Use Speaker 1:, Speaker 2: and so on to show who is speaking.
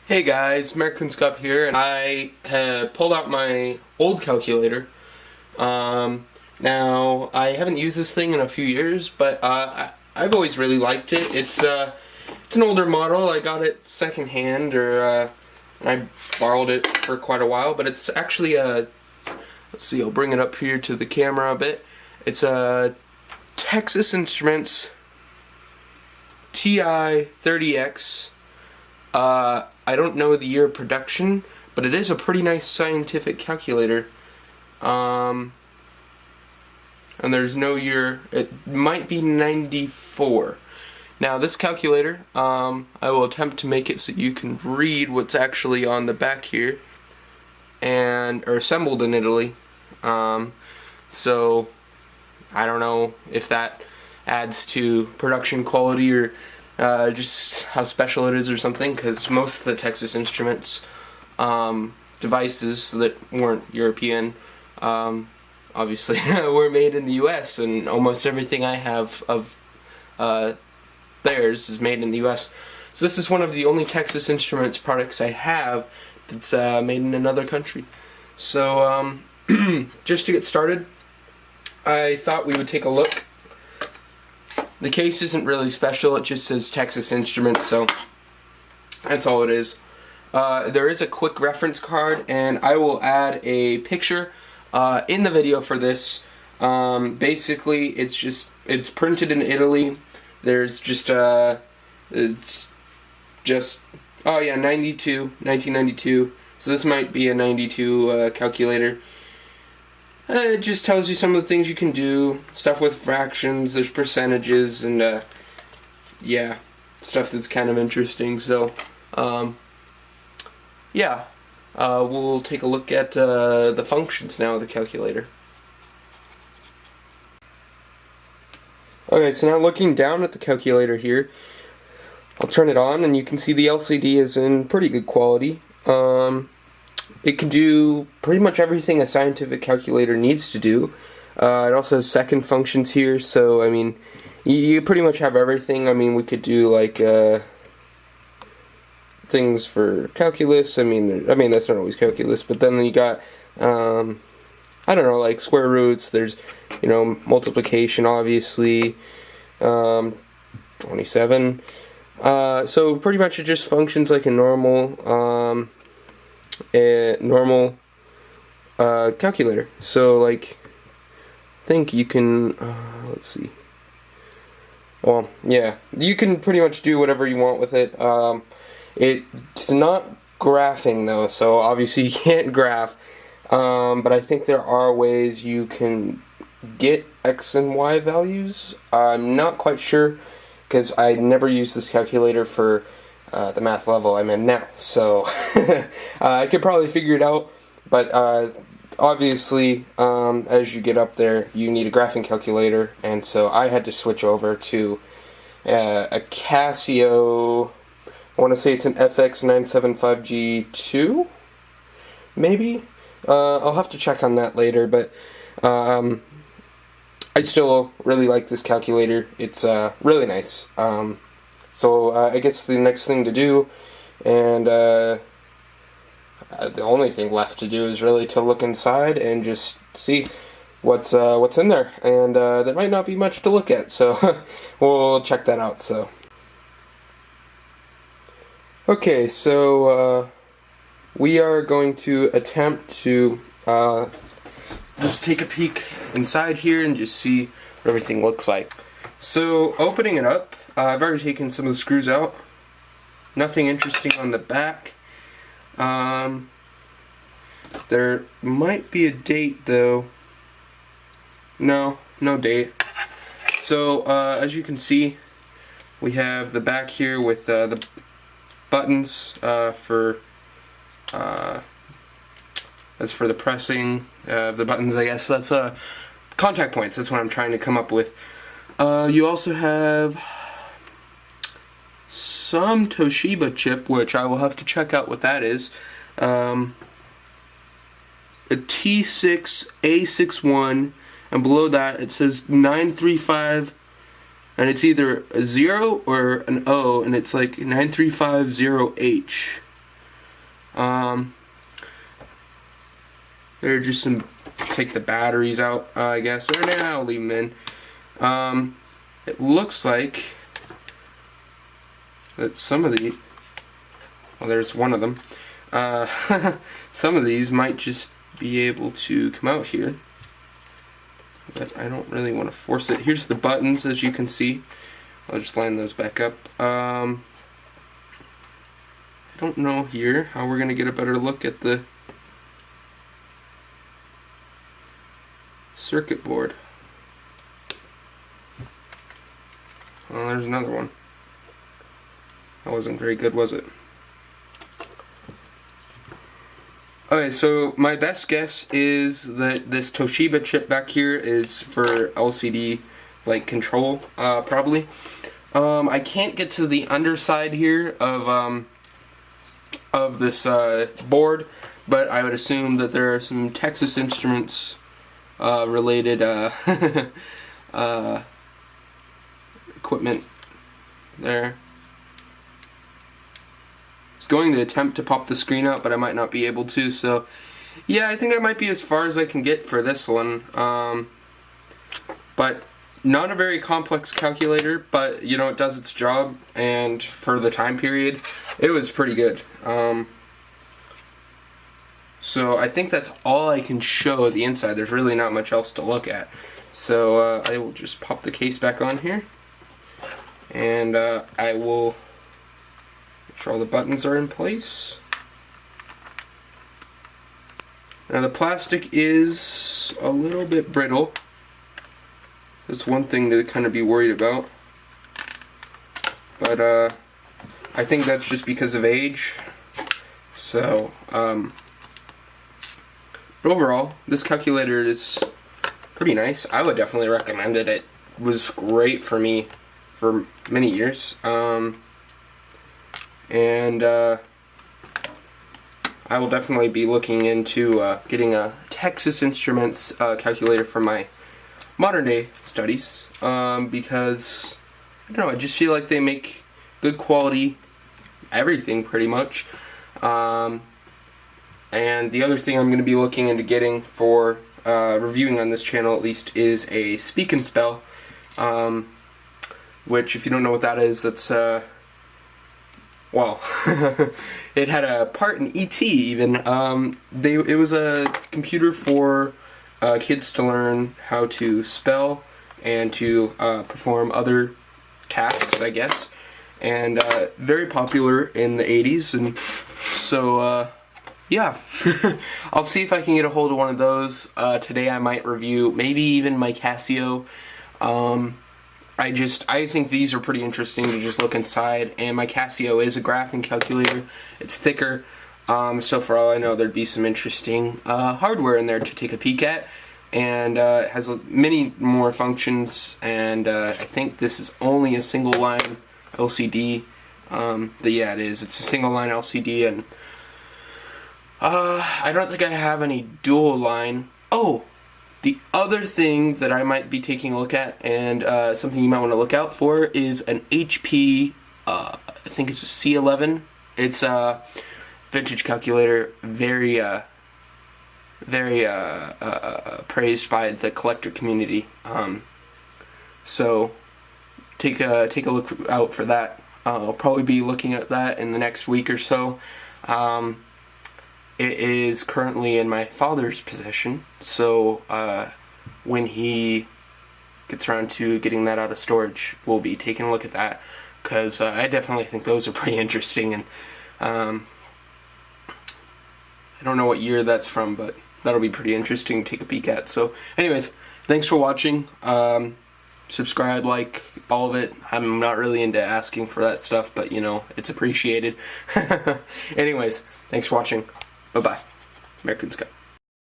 Speaker 1: Hey guys, Merkunscup here, and I have pulled out my old calculator. Now, I haven't used this thing in a few years, but I've always really liked it. It's an older model. I got it secondhand, or I borrowed it for quite a while, but it's actually a, let's see, I'll bring it up here to the camera a bit. It's a Texas Instruments TI-30x. I don't know the year of production, but it is a pretty nice scientific calculator. And there's no year. It might be 94. Now this calculator, I will attempt to make it so you can read what's actually on the back here, and or assembled in Italy. So I don't know if that adds to production quality or just how special it is or something, because most of the Texas Instruments devices that weren't European obviously were made in the US, and almost everything I have of theirs is made in the US. So this is one of the only Texas Instruments products I have that's made in another country. So just to get started, I thought we would take a look. The case isn't really special, it just says Texas Instruments, so that's all it is. There is a quick reference card, and I will add a picture in the video for this. Basically, it's printed in Italy. There's just, it's just, oh yeah, 1992. So this might be a 92 calculator. It just tells you some of the things you can do, stuff with fractions, there's percentages, and yeah, stuff that's kind of interesting. So, yeah, we'll take a look at the functions now of the calculator. Okay, so now looking down at the calculator here, I'll turn it on and you can see the LCD is in pretty good quality. It can do pretty much everything a scientific calculator needs to do. It also has second functions here, so I mean, you pretty much have everything. I mean, we could do like things for calculus. I mean, that's not always calculus, but then you got I don't know, like square roots. There's, you know, multiplication, obviously. 27. So pretty much it just functions like a normal calculator. So like, I think you can let's see, well, yeah, you can pretty much do whatever you want with it. It's not graphing though, so obviously you can't graph, but I think there are ways you can get X and Y values. I'm not quite sure, because I never used this calculator for the math level I'm in now, so I could probably figure it out, but obviously as you get up there you need a graphing calculator, and so I had to switch over to a Casio. I want to say it's an FX975G2, maybe? I'll have to check on that later, but I still really like this calculator. It's really nice. So I guess the next thing to do, and the only thing left to do, is really to look inside and just see what's in there. And there might not be much to look at, so we'll check that out. So okay, so we are going to attempt to just take a peek inside here and just see what everything looks like. So opening it up, I've already taken some of the screws out. Nothing interesting on the back. There might be a date though. No date. So as you can see, we have the back here with the buttons for that's for the pressing of the buttons, I guess. That's contact points. That's what I'm trying to come up with. You also have some Toshiba chip, which I will have to check out what that is. A T6A61, and below that it says 935, and it's either a 0 or an O, and it's like 9350H. They're just some, take the batteries out, I guess, or nah, I'll leave them in. It looks like that some of the, well, there's one of them. Some of these might just be able to come out here, but I don't really want to force it. Here's the buttons, as you can see. I'll just line those back up. I don't know here how we're going to get a better look at the circuit board. Well, there's another one. That wasn't very good, was it? Okay, so my best guess is that this Toshiba chip back here is for LCD like control, probably. I can't get to the underside here of this board, but I would assume that there are some Texas Instruments related equipment there. I was going to attempt to pop the screen out, but I might not be able to, so yeah, I think that might be as far as I can get for this one. But not a very complex calculator, but you know, it does its job, and for the time period it was pretty good. So I think that's all I can show at the inside. There's really not much else to look at, so I will just pop the case back on here, and I will make sure all the buttons are in place. Now the plastic is a little bit brittle. That's one thing to kind of be worried about, but I think that's just because of age. So but overall, this calculator is pretty nice. I would definitely recommend it. It was great for me for many years. And I will definitely be looking into getting a Texas Instruments calculator for my modern day studies, because I don't know, I just feel like they make good quality everything pretty much. And the other thing I'm going to be looking into getting for reviewing on this channel at least is a Speak and Spell, which, if you don't know what that is, that's well, it had a part in E.T. even. It was a computer for kids to learn how to spell and to perform other tasks, I guess, and very popular in the 80s, and so yeah. I'll see if I can get a hold of one of those. Today I might review maybe even my Casio. I think these are pretty interesting to just look inside, and my Casio is a graphing calculator. It's thicker, so for all I know there'd be some interesting hardware in there to take a peek at, and it has many more functions, and I think this is only a single line LCD. Yeah, it is. It's a single line LCD, and I don't think I have any dual line. Oh, the other thing that I might be taking a look at, and something you might want to look out for, is an HP, I think it's a C11. It's a vintage calculator, very praised by the collector community. So take a look out for that. I'll probably be looking at that in the next week or so. It is currently in my father's possession, so when he gets around to getting that out of storage, we'll be taking a look at that, because I definitely think those are pretty interesting, and I don't know what year that's from, but that'll be pretty interesting to take a peek at. So anyways, thanks for watching. Subscribe, like, all of it. I'm not really into asking for that stuff, but you know, it's appreciated. Anyways, thanks for watching. Bye-bye. American Sky.